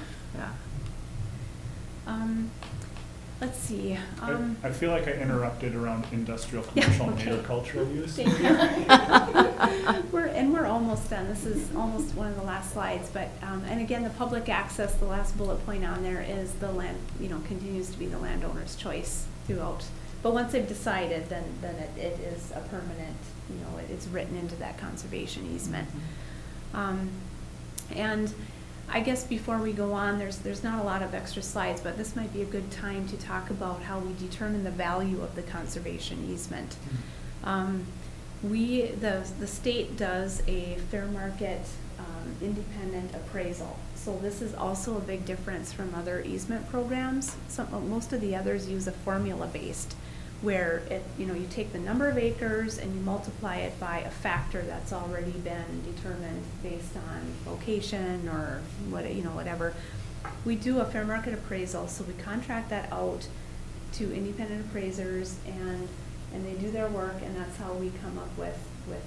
Let's see. I feel like I interrupted around industrial, Yeah, commercial, and okay. agricultural use. Thank you. We're almost done. This is almost one of the last slides, but, and again, the public access, the last bullet point on there is the land, continues to be the landowner's choice throughout. But once they've decided, then it is a permanent, it's written into that conservation easement. And I guess before we go on, there's not a lot of extra slides, but this might be a good time to talk about how we determine the value of the conservation easement. The state does a fair market independent appraisal. So this is also a big difference from other easement programs. Most of the others use a formula-based, where you take the number of acres and you multiply it by a factor that's already been determined based on location or whatever. We do a fair market appraisal, so we contract that out to independent appraisers, and they do their work, and that's how we come up with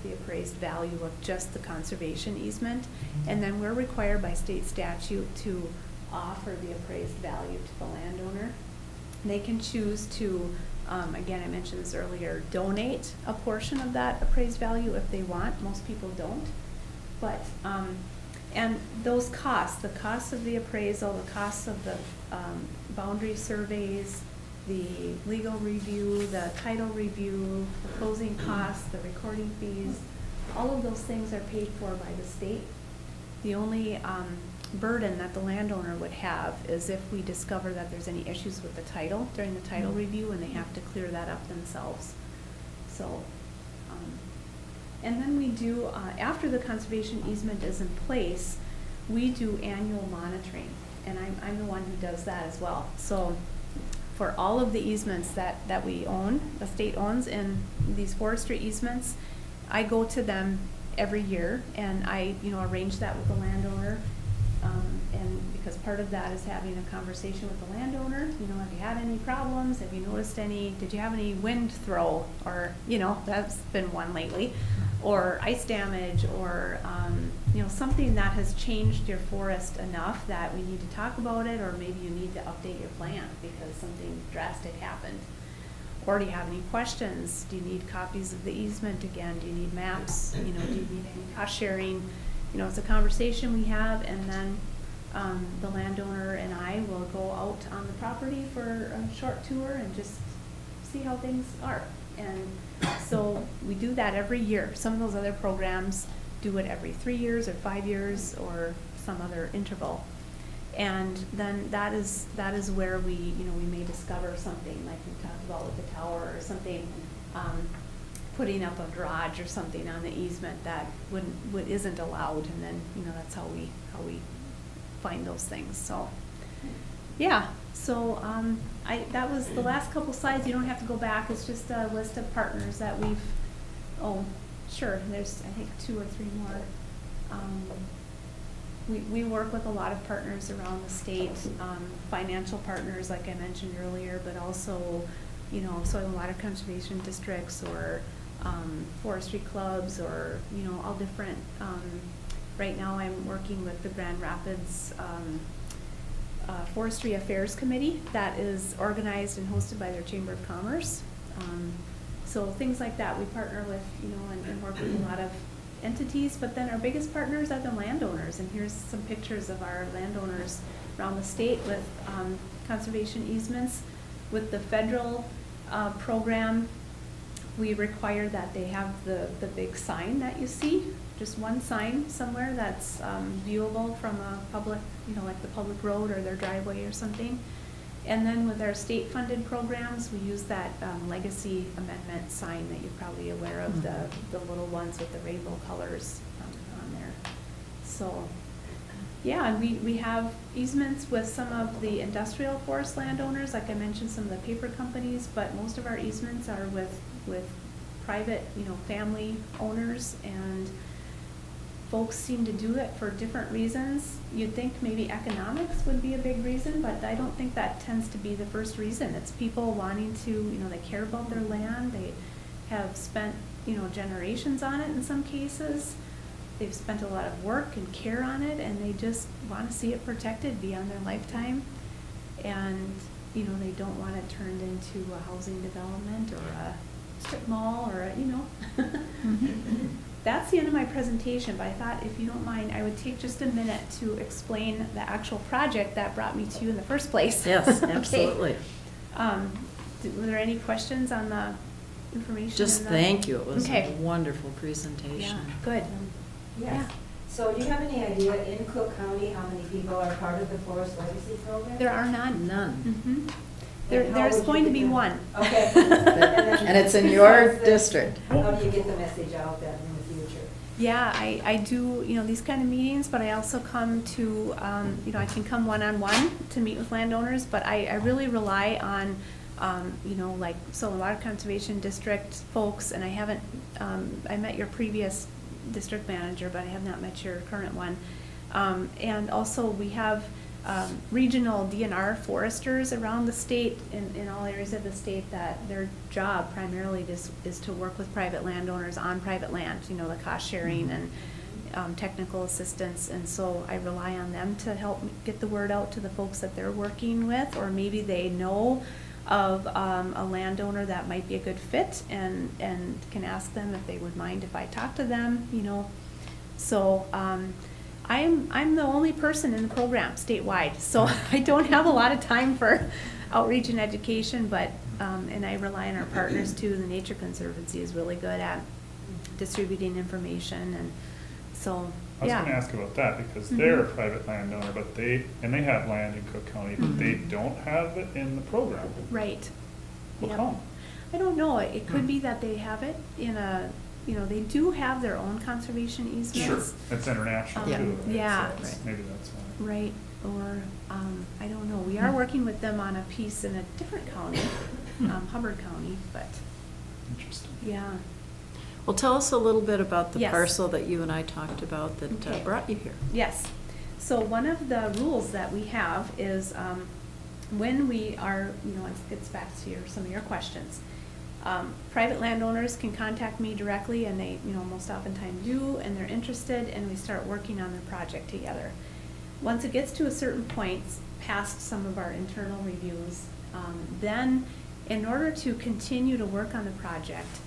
the appraised value of just the conservation easement. And then we're required by state statute to offer the appraised value to the landowner. They can choose to, again, I mentioned this earlier, donate a portion of that appraised value if they want. Most people don't. But, and those costs, the costs of the appraisal, the costs of the boundary surveys, the legal review, the title review, the closing costs, the recording fees, all of those things are paid for by the state. The only burden that the landowner would have is if we discover that there's any issues with the title during the title review, and they have to clear that up themselves. So, and then we do, after the conservation easement is in place, we do annual monitoring, and I'm the one who does that as well. So for all of the easements that we own, the state owns, and these forestry easements, I go to them every year, and I arrange that with the landowner. And because part of that is having a conversation with the landowner, have you had any problems? Have you noticed did you have any wind throw? Or, that's been one lately. Or ice damage, or, something that has changed your forest enough that we need to talk about it, or maybe you need to update your plan because something drastic happened. Or do you have any questions? Do you need copies of the easement again? Do you need maps? Do you need any cost sharing? It's a conversation we have, and then the landowner and I will go out on the property for a short tour and just see how things are. And so we do that every year. Some of those other programs do it every 3 years or 5 years or some other interval. And then that is where we may discover something like we talked about with the tower, or something, putting up a garage or something on the easement that isn't allowed, and then that's how we find those things. So yeah, so that was the last couple slides. You don't have to go back. It's just a list of partners that we've. Oh, sure. There's I think 2 or 3 more. We work with a lot of partners around the state, financial partners like I mentioned earlier, but also, so a lot of conservation districts or forestry clubs, or all different. Right now I'm working with the Grand Rapids Forestry Affairs Committee that is organized and hosted by their Chamber of Commerce. So things like that we partner with, and work with a lot of entities, but then our biggest partners are the landowners, and here's some pictures of our landowners around the state with conservation easements. With the federal program, we require that they have the big sign that you see, just one sign somewhere that's viewable from a public, like the public road or their driveway or something. And then with our state-funded programs, we use that legacy amendment sign that you're probably aware of, the little ones with the rainbow colors on there. So, yeah, and we have easements with some of the industrial forest landowners, like I mentioned, some of the paper companies, but most of our easements are with private, family owners, and folks seem to do it for different reasons. You'd think maybe economics would be a big reason, but I don't think that tends to be the first reason. It's people wanting to, they care about their land. They have spent, generations on it in some cases. They've spent a lot of work and care on it, and they just want to see it protected beyond their lifetime. And, they don't want it turned into a housing development or a strip mall or That's the end of my presentation, but I thought if you don't mind, I would take just a minute to explain the actual project that brought me to you in the first place. Yes, Okay. absolutely. Were there any questions on the information? Just thank you. It was Okay. a wonderful presentation. Yeah, good. Yes. So do you have any idea in Cook County how many people are part of the Forest Legacy Program? There are none. None. Mhm. And how There's would you going to get be them? one. Okay. And it's in your district. How do you get the message out then in the future? Yeah, I do, these kind of meetings, but I also come to, I can come one-on-one to meet with landowners, but I really rely on, like Solar Water Conservation District folks, and I haven't, I met your previous district manager, but I have not met your current one. And also we have regional DNR foresters around the state, in all areas of the state, that their job primarily is to work with private landowners on private land, the cost sharing and technical assistance. And so I rely on them to help get the word out to the folks that they're working with, or maybe they know of a landowner that might be a good fit, and can ask them if they would mind if I talk to them, So I'm the only person in the program statewide, so I don't have a lot of time for outreach and education, but and I rely on our partners too. The Nature Conservancy is really good at distributing information, and so I was yeah. gonna ask about that, because they're a private landowner, but they have land in Cook County, but they don't have it in the program. Right. How Yep. come? I don't know. It could be that they have it in a, they do have their own conservation easements. Sure, it's international too. Um, right? yeah. So it's- maybe that's why. Right, or, I don't know. We are working with them on a piece in a different county, Hubbard County, but, Interesting. yeah. Well, tell us a little bit about the Yes. parcel that you and I talked about that Okay. brought you here. Yes. So one of the rules that we have is, when we are, it gets back to some of your questions. Private landowners can contact me directly, and they, most oftentimes do, and they're interested, and we start working on the project together. Once it gets to a certain point, past some of our internal reviews, then in order to continue to work on the project,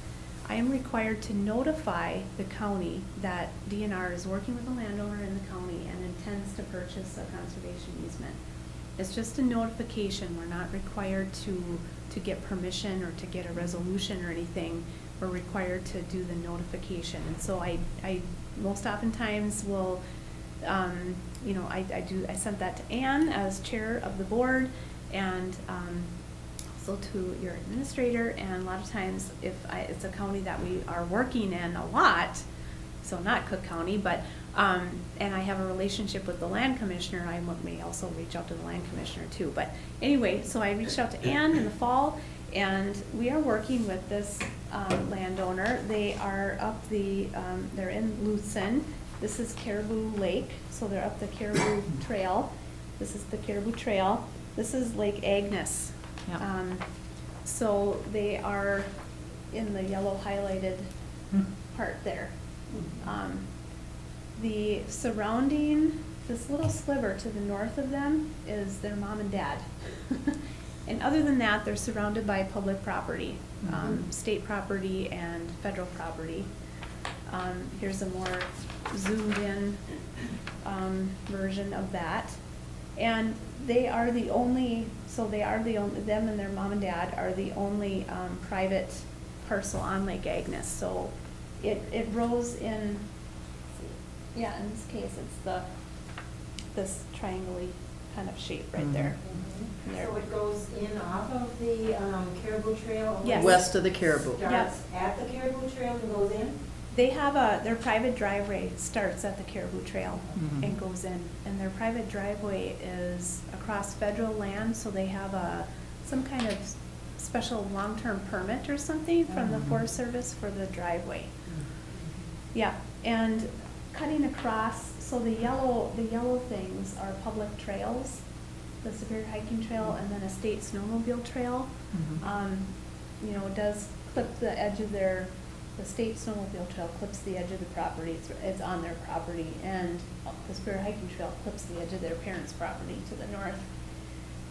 I am required to notify the county that DNR is working with a landowner in the county and intends to purchase a conservation easement. It's just a notification. We're not required to get permission or to get a resolution or anything. We're required to do the notification. And so I most oftentimes will, I sent that to Ann as chair of the board, and also to your administrator. And a lot of times, if it's a county that we are working in a lot, so not Cook County, but and I have a relationship with the land commissioner, I may also reach out to the land commissioner too. But anyway, so I reached out to Ann in the fall, and we are working with this landowner. They are up they're in Lucin. This is Caribou Lake, so they're up the Caribou Trail. This is the Caribou Trail. This is Lake Agnes. Yeah. So they are in the yellow highlighted part there. The surrounding, this little sliver to the north of them is their mom and dad. And other than that, they're surrounded by public property, state property and federal property. Here's a more zoomed in version of that. And they are the only, them and their mom and dad are the only private parcel on Lake Agnes. So it rose in, yeah, in this case, it's this triangle-y kind of shape right there. And there. So it goes in off of the Caribou Trail? Yes. West of the Caribou. Starts at the Caribou Trail and goes in? They have their private driveway starts at the Caribou Trail and goes in. And their private driveway is across federal land, so they have some kind of special long-term permit or something from the Forest Service for the driveway. Yeah, and cutting across, so the yellow things are public trails, the Superior Hiking Trail, and then a state snowmobile trail. It does clip the edge of the state snowmobile trail clips the edge of the property. It's on their property, and the Superior Hiking Trail clips the edge of their parents' property to the north.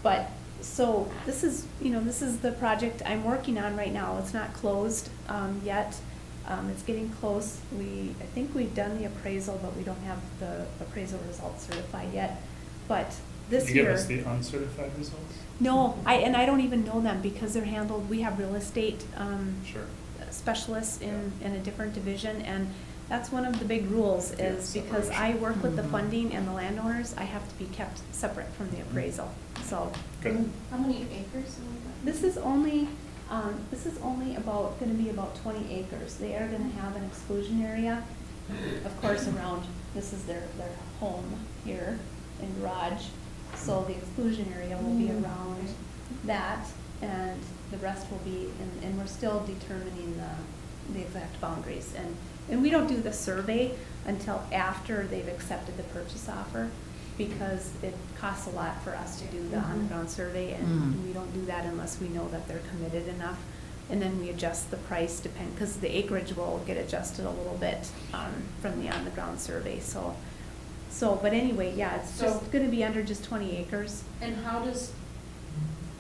But so this is the project I'm working on right now. It's not closed yet. It's getting close. I think we've done the appraisal, but we don't have the appraisal results certified yet. But this Did you year. give us the uncertified results? No, I don't even know them because they're handled, we have real estate Sure. specialists in a different division, and that's one of the big rules is Yeah, because I work with the Mhm. funding and the landowners, I have to be kept separate from the appraisal. So Good. How many acres? this is only gonna be about 20 acres. They are gonna have an exclusion area, of course, around, this is their home here and garage. So the exclusion area will be around that, and the rest will be, and we're still determining the exact boundaries. And we don't do the survey until after they've accepted the purchase offer, because it costs a lot for us to do the on-the-ground survey, and we don't do that unless we know that they're committed enough. And then we adjust the price because the acreage will get adjusted a little bit from the on-the-ground survey. So, but anyway, yeah, it's just gonna be under just 20 acres. And how does,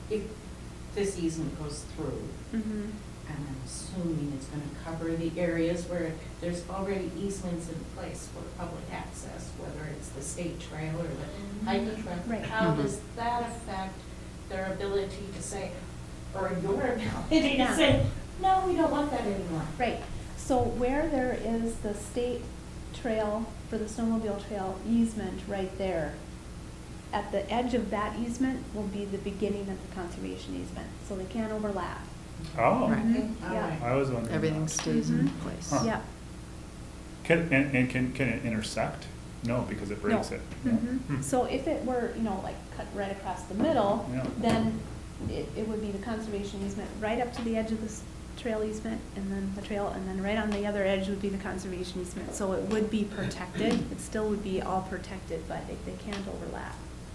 if this easement goes through, Mm-hmm. and I'm assuming it's gonna cover the areas where there's already easements in place for public access, whether it's the state trail or the hiking trail. Right. How does that affect their ability to say, or your ability to say, no, we don't want that anymore? Right, so where there is the state trail for the snowmobile trail easement right there, at the edge of that easement will be the beginning of the conservation easement, so they can't overlap. Oh, Right. Mhm, yeah. I was wondering. Everything that. stays in Mhm. place. Huh. Yeah. Can it intersect? No, because it breaks No. it. Yeah. Mhm. Hmm. So if it were, like cut right across the middle, Yeah. then it would be the conservation easement right up to the edge of the trail easement, and then the trail, and then right on the other edge would be the conservation easement. So it would be protected, it still would be all protected, but they can't overlap.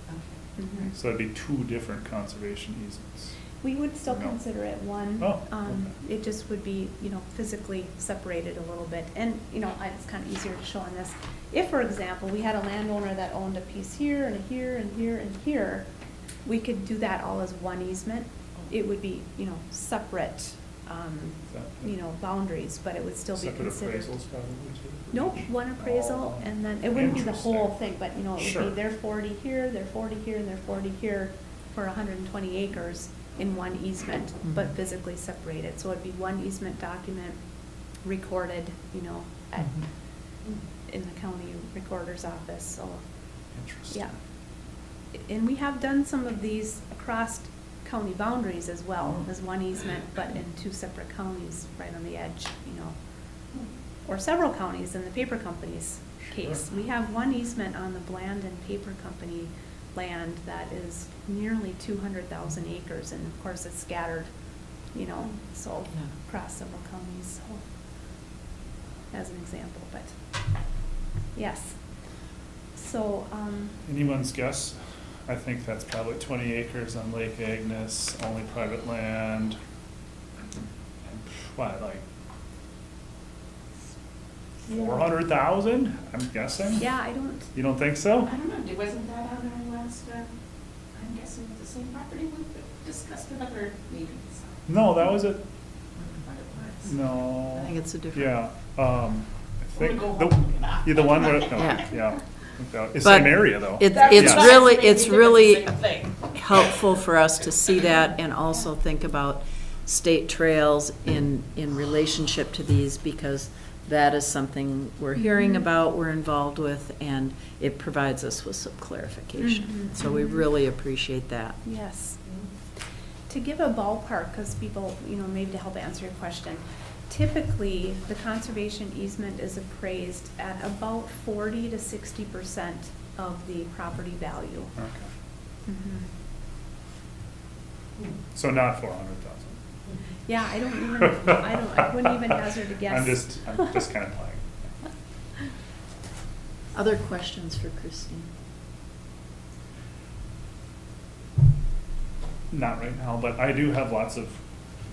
Okay. Mhm. So it'd be two different conservation easements. We would still No. consider it one. Oh, okay. It just would be, physically separated a little bit. And, it's kind of easier to show on this. If, for example, we had a landowner that owned a piece here and here and here and here, we could do that all as one easement. It would be, separate, boundaries, but it would still be Separate considered. appraisals probably too? Nope, one appraisal, Oh. and then, it wouldn't be the whole Interesting. thing, but, it would Sure. be they're 40 here, they're 40 here, and they're 40 here for 120 acres in one easement, but Mhm. physically separated. So it'd be one easement document recorded, at, in the county recorder's office, so, Interesting. yeah. And we have done some of these across county boundaries as well, as one easement, but in two separate counties right on the edge, or several counties in the paper company's case. Sure. We have one easement on the Blandon Paper Company land that is nearly 200,000 acres, and of course it's scattered, so Yeah. across several counties, so, as an example, but, yes. So, Anyone's guess? I think that's probably 20 acres on Lake Agnes, only private land. And what, like 400,000, I'm guessing? yeah, I don't, You don't think so? I don't know, wasn't that on our last, I'm guessing the same property we discussed in other meetings? No, that was it. What it was. No. I think it's a different. Yeah, I think, We'll go the, home and yeah, the one where, no, Yeah. yeah. It's But same area though. It's That's it's what really, made me it's think of the really same thing. helpful for us to see that and also think about state trails in relationship to these, because that is something we're hearing Mhm. about, we're involved with, and it provides us with some clarification. Mhm. So we really appreciate that. yes. To give a ballpark, because people, maybe to help answer your question, typically, the conservation easement is appraised at about 40 to 60% of the property value. Okay. Mhm. So not 400,000. Yeah, I wouldn't even hazard a guess. I'm just kind of playing. Other questions for Christine? Not right now, but I do have lots of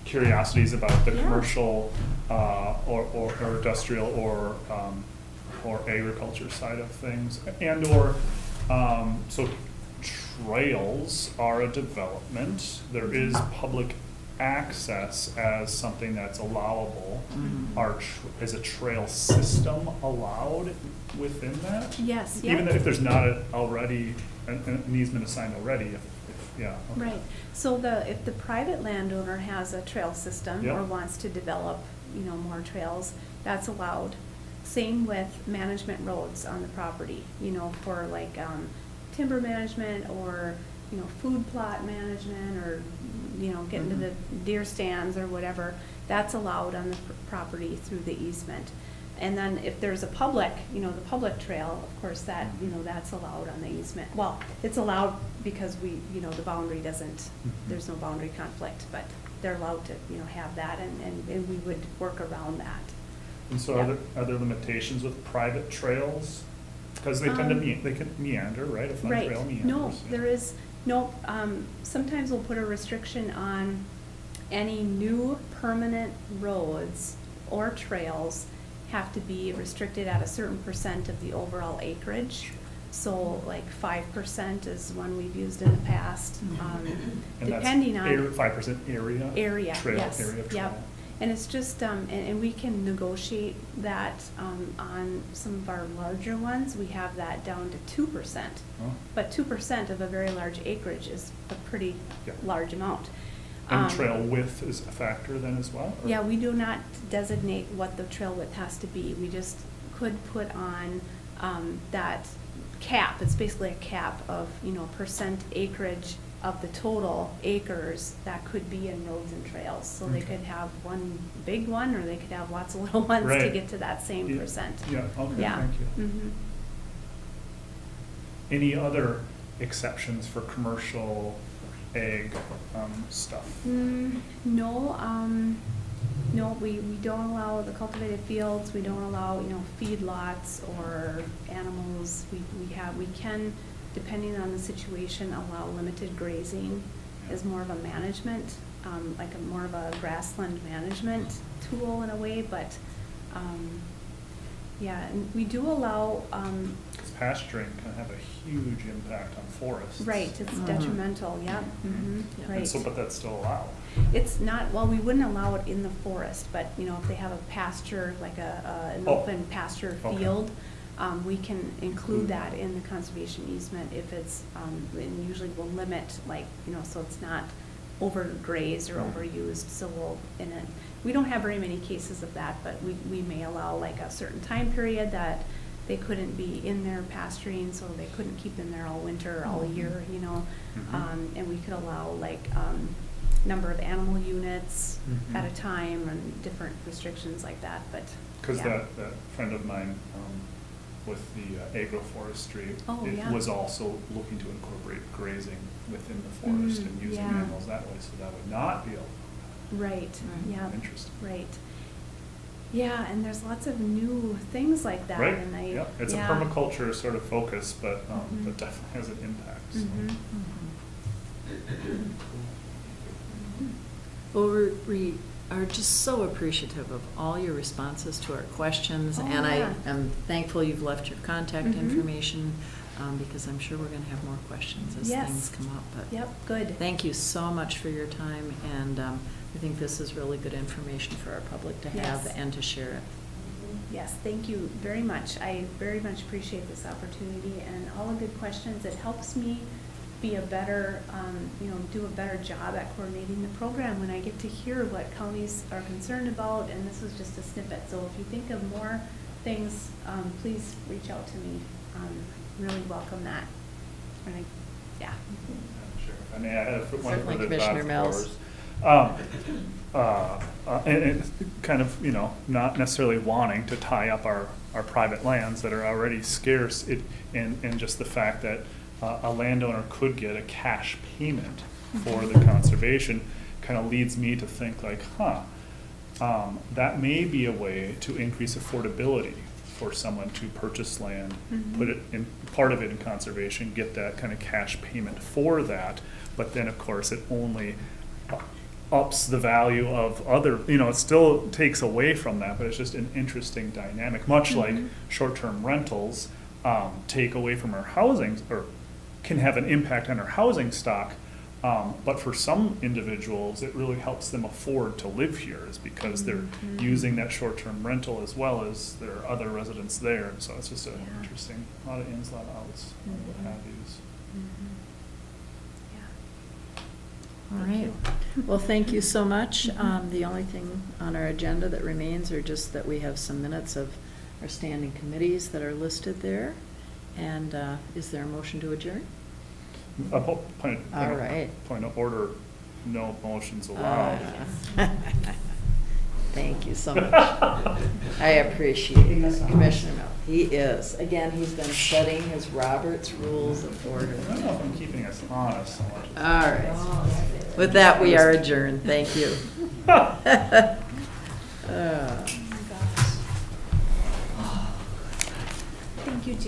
curiosities about the Yeah. commercial, or industrial or agriculture side of things, and/or, so trails are a development. There is public access as something that's allowable. Mhm. Is a trail system allowed within that? Yes, yeah. Even if there's not already, an easement assigned already, yeah. Okay. Right, so if the private landowner has a trail system Yep. or wants to develop, more trails, that's allowed. Same with management roads on the property, for like, timber management or, food plot management or, getting to the deer stands or whatever, that's allowed on the property through the easement. And then if there's a public, the public trail, of course, that, that's allowed on the easement. Well, it's allowed because the boundary doesn't, there's no boundary conflict, but they're allowed to, have that, and we would work around that. And so are there limitations with private trails? Because they tend to they can meander, right? A fun trail meanders. No, there is, no, sometimes we'll put a restriction on any new permanent roads or trails have to be restricted at a certain percent of the overall acreage. So like 5% is one we've used in the past, And depending that's on. 5% area? Area, Trail, yes, area of yep. trail. And it's just, and we can negotiate that on some of our larger ones. We have that down to 2%. Oh. But 2% of a very large acreage is a pretty Yeah. large amount. And trail width is a factor then as well? Or- Yeah, we do not designate what the trail width has to be. We just could put on that cap. It's basically a cap of, percent acreage of the total acres that could be in roads and trails. So they Okay. could have one big one, or they could have lots of little ones to Right. get to that same Yeah. percent. Yeah, okay, Yeah. thank you. Mhm. Any other exceptions for commercial ag stuff? No, we don't allow the cultivated fields, we don't allow, feedlots or animals. We can, depending on the situation, allow limited grazing as more of a management, more of a grassland management tool in a way, but, yeah, and we do allow, Because pasturing can have a huge impact on forests. right, it's detrimental, yeah, Yeah. right. And so, but that's still allowed. It's not, well, we wouldn't allow it in the forest, but, if they have a pasture, like an open pasture Okay. field, we can include that in the conservation easement if it's, and usually we'll limit, so it's not overgrazed or overused, so we don't have very many cases of that, but we may allow like a certain time period that they couldn't be in there pasturing, so they couldn't keep them there all winter, all year, and we could allow number of animal units at a time and different restrictions like that, but, Because yeah. that friend of mine with the agroforestry, Oh, it yeah. was also looking to incorporate grazing within the forest and using yeah. animals that way, so that would not be allowed. Right, yeah. Interesting. Right. Yeah, and there's lots of new things like that, Right, and yeah, it's a permaculture sort of focus, but that definitely has an impact, so. Mhm. Well, we are just so appreciative of all your responses to our questions, Oh, and I yeah. am thankful you've left your contact Mhm. information, because I'm sure we're gonna have more questions as Yes. things come up, but. Yep, good. Thank you so much for your time, and I think this is really good information for our public to have Yes. and to share it. Yes, thank you very much. I very much appreciate this opportunity and all the good questions. It helps me be a better, do a better job at coordinating the program when I get to hear what counties are concerned about, and this is just a snippet. So if you think of more things, please reach out to me. Really welcome that. And yeah. Sure. I mean, I have one Certainly, for the Commissioner golf Mills. course. And it's kind of, not necessarily wanting to tie up our private lands that are already scarce, and just the fact that a landowner could get a cash payment for the conservation kind of leads me to think like, that may be a way to increase affordability for someone to purchase land, put it in, part of it in conservation, get that kind of cash payment for that, but then of course it only ups the value of other, it still takes away from that, but it's just an interesting dynamic, much like short-term rentals take away from our housing, or can have an impact on our housing stock. But for some individuals, it really helps them afford to live here, is because they're using that short-term rental as well as there are other residents there. And so it's just an interesting, a lot of ins, a lot of outs, what have yous. Yeah. All Thank right. Well, thank you so much. The only thing on our agenda that remains are just that we have some minutes of our standing committees that are listed there. And is there a motion to adjourn? Point All right. of order, no motions allowed. Thank you so much. I appreciate it, Commissioner Mel. He is. Again, he's been studying his Robert's Rules of Order. I don't know if I'm keeping us honest so much. All right. With that, we are adjourned. Thank you. Thank you, Jen.